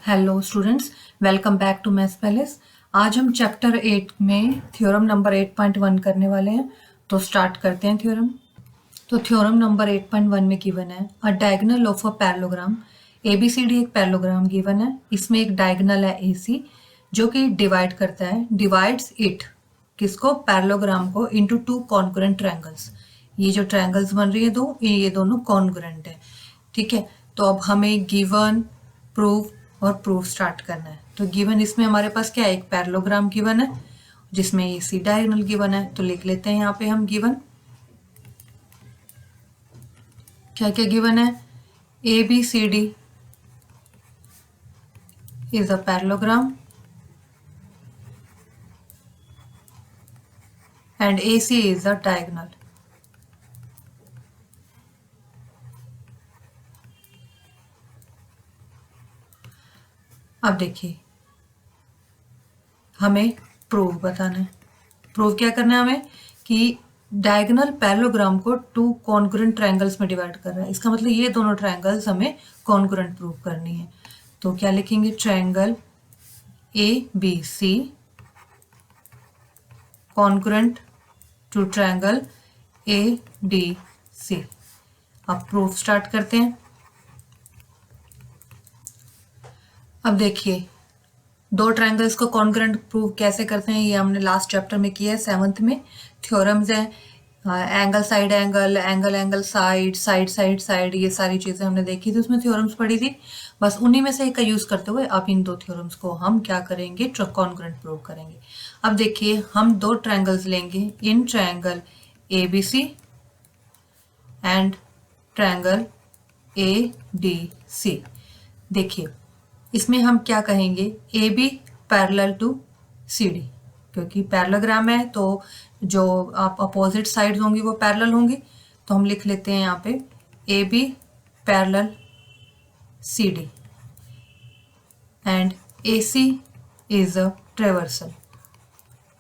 Hello students, welcome back to maths palace. आज हम chapter 8 में थ्योरम नंबर 8.1 करने वाले हैं। तो स्टार्ट करते हैं थ्योरम। तो थ्योरम नंबर 8.1 में गिवन है अ diagonal of a parallelogram. ABCD एक पैरेललोग्राम गिवन है। इसमें एक डायगोनल है AC जो कि डिवाइड करता है, डिवाइड्स इट किसको, पैरेललोग्राम को, इनटू टू कॉन्ग्रुएंट ट्रायंगल्स। ये जो ट्रायंगल्स बन रही है दो, ये दोनों कॉन्ग्रुएंट है। ठीक है, तो अब हमें गिवन, प्रूफ और प्रूफ स्टार्ट करना है। तो गिवन इसमें हमारे पास क्या है, एक पैरेललोग्राम गिवन है जिसमें AC डायगोनल गिवन है। तो लिख लेते हैं यहाँ पे हम गिवन क्या क्या गिवन है। ABCD is a parallelogram and AC is a diagonal. अब देखिए हमें प्रूफ बताना है। प्रूफ क्या करना है हमें कि डायगोनल पैरेललोग्राम को टू कॉन्ग्रुएंट ट्रायंगल्स में डिवाइड कर रहा है। इसका मतलब ये दोनों ट्रायंगल्स हमें कॉन्ग्रुएंट प्रूफ करनी है। तो क्या लिखेंगे, triangle ABC congruent to triangle ADC। अब प्रूफ स्टार्ट करते हैं। अब देखिए दो ट्रायंगल्स को कॉन्ग्रुएंट प्रूव कैसे करते हैं, ये हमने लास्ट चैप्टर में किया है, 7th में। थ्योरम्स हैं, angle side angle, angle angle side, side side side, ये सारी चीज़ें हमने देखी थी, उसमें थ्योरम्स पढ़ी थी। बस उन्हीं में से एक का यूज़ करते हुए अब इन दो थ्योरम्स को हम क्या करेंगे, कॉन्ग्रुएंट प्रूव करेंगे। अब देखिए हम दो ट्रायंगल्स लेंगे, in triangle ABC and triangle ADC। देखिए इसमें हम क्या कहेंगे, AB पैरेलल टू CD, क्योंकि पैरेललोग्राम है तो जो आप अपोजिट साइड्स होंगी वो पैरेलल होंगी। तो हम लिख लेते हैं यहाँ पे AB parallel CD and AC is a traversal,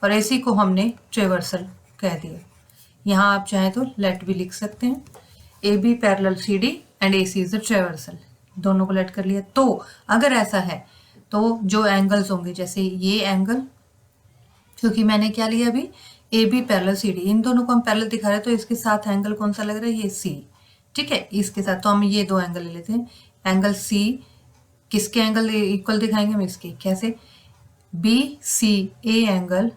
और AC को हमने ट्रेवर्सल कह दिया। यहाँ आप चाहें तो लेट भी लिख सकते हैं, AB parallel CD and AC is a traversal, दोनों को लेट कर लिया। तो अगर ऐसा है तो जो एंगल्स होंगे, जैसे ये एंगल, क्योंकि मैंने क्या लिया अभी, AB पैरेलल CD, इन दोनों को हम पैरेलल दिखा रहे हैं तो इसके साथ एंगल कौन सा लग रहा है, ये C। ठीक है, इसके साथ तो हम ये दो एंगल ले लेते हैं। एंगल C किसके एंगल इक्वल दिखाएंगे हम, इसके। कैसे, BCA एंगल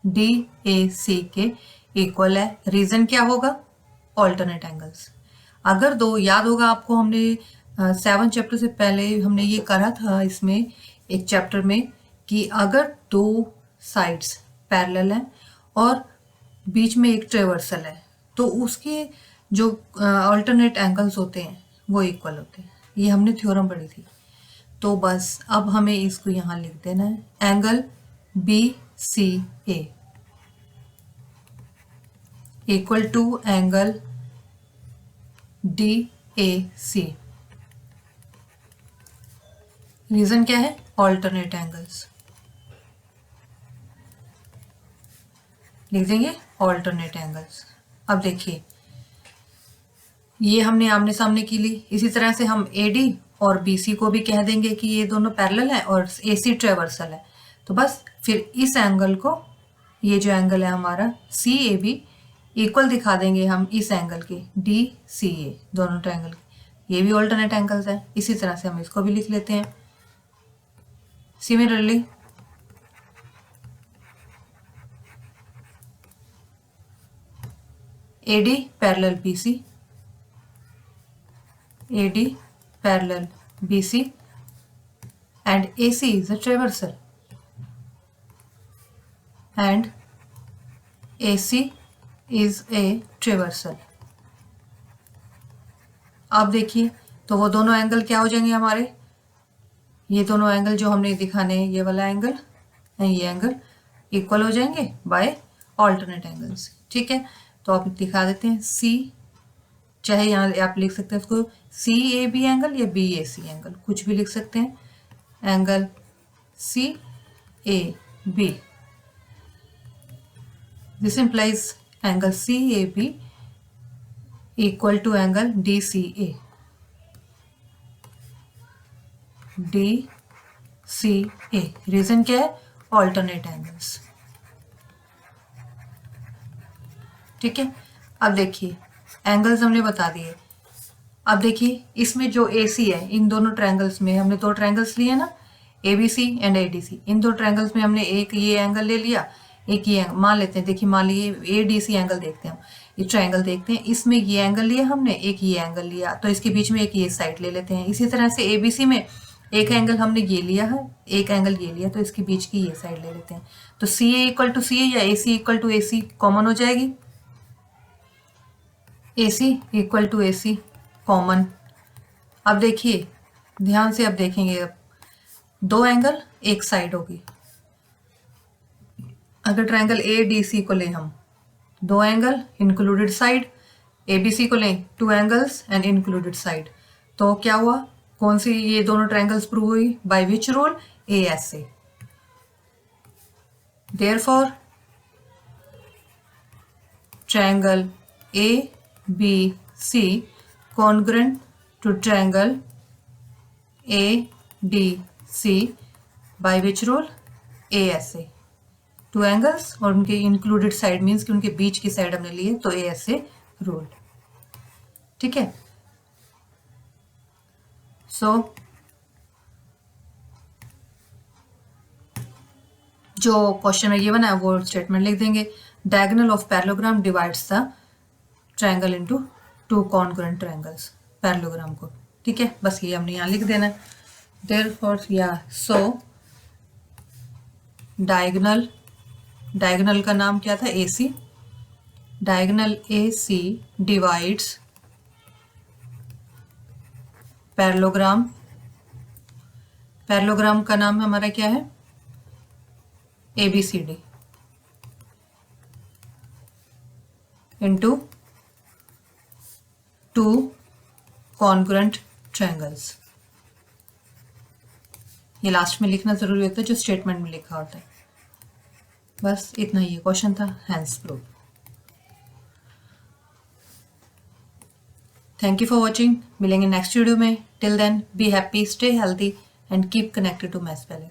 DAC के इक्वल है। रीजन क्या होगा, ऑल्टरनेट एंगल्स। अगर दो, याद होगा आपको, हमने 7 चैप्टर से पहले हमने ये करा था इसमें एक चैप्टर में, कि अगर दो साइड्स पैरेलल हैं और बीच में एक ट्रेवर्सल है तो उसके जो अल्टरनेट एंगल्स होते हैं वो इक्वल होते हैं। ये हमने थ्योरम पढ़ी थी। तो बस अब हमें इसको यहाँ लिख देना है, angle BCA equal to angle DAC। Reason क्या है, ऑल्टरनेट एंगल्स। लिख देंगे ऑल्टरनेट एंगल्स। अब देखिए ये हमने आमने सामने की ली, इसी तरह से हम AD और BC को भी कह देंगे कि ये दोनों पैरेलल है और AC ट्रेवर्सल है। तो बस फिर इस एंगल को, ये जो एंगल है हमारा CAB, इक्वल दिखा देंगे हम इस एंगल के DCA, दोनों ट्रायंगल के। ये भी ऑल्टरनेट एंगल्स है, इसी तरह से हम इसको भी लिख लेते हैं। Similarly AD parallel BC, AD parallel BC and AC is a traversal and AC is a traversal। अब देखिए तो वो दोनों एंगल क्या हो जाएंगे हमारे, ये दोनों एंगल जो हमने दिखाने हैं, ये वाला एंगल ये एंगल इक्वल हो जाएंगे बाय ऑल्टरनेट एंगल्स। ठीक है, तो आप दिखा देते हैं C, चाहे यहाँ आप लिख सकते हैं उसको CAB एंगल या BAC एंगल, कुछ भी लिख सकते हैं। Angle CAB, this implies angle CAB equal to angle DCA, C A. Reason क्या है? Alternate angles. ठीक है, अब देखिए एंगल्स हमने बता दिए। अब देखिए इसमें जो ए सी है, इन दोनों ट्रायंगल्स में हमने दो ट्रायंगल्स लिए ना, A B C and A D C. इन दो ट्रायंगल्स में हमने एक ये एंगल ले लिया, एक ये मान लेते हैं। देखिए मान लीजिए ए डी सी एंगल देखते हैं हम, ये ट्रायंगल देखते हैं, इसमें ये एंगल लिया हमने, एक ये एंगल लिया, तो इसके बीच में एक ये साइड ले लेते हैं। इसी तरह से ए बी सी में एक एंगल हमने ये लिया है, एक एंगल ये लिया, तो इसके बीच की ये साइड ले लेते हैं। तो सी ए इक्वल टू सी ए या A C equal to A C common हो जाएगी। A C equal to A C common. अब देखिए ध्यान से, अब देखेंगे, अब दो एंगल एक साइड होगी। अगर ट्रायंगल ए डी सी को लें हम, दो angle included side, A B C को लें two angles and included side, तो क्या हुआ? कौन सी ये दोनों ट्रायंगल्स प्रूव हुई? By which rule? A S A. Therefore triangle ABC congruent to triangle ADC by which rule? ASA। Two angles और उनके इंक्लूडेड साइड मीन्स कि उनके बीच की साइड हमने ली है, तो ASA रूल। ठीक है, सो जो क्वेश्चन में ये बना है वो स्टेटमेंट लिख देंगे। Diagonal of parallelogram divides the triangle into two congruent triangles, parallelogram को। ठीक है, बस ये हमने यहाँ लिख देना है। देयरफॉर या सो डायगोनल का नाम क्या था? AC। Diagonal AC divides parallelogram. Parallelogram का नाम हमारा क्या है? ABCD into two congruent triangles। ये लास्ट में लिखना जरूरी होता है जो स्टेटमेंट में लिखा होता है। बस इतना ही क्वेश्चन था, hence prove. Thank you for watching. मिलेंगे नेक्स्ट वीडियो में। Till then be happy, stay healthy and keep connected to maths valley.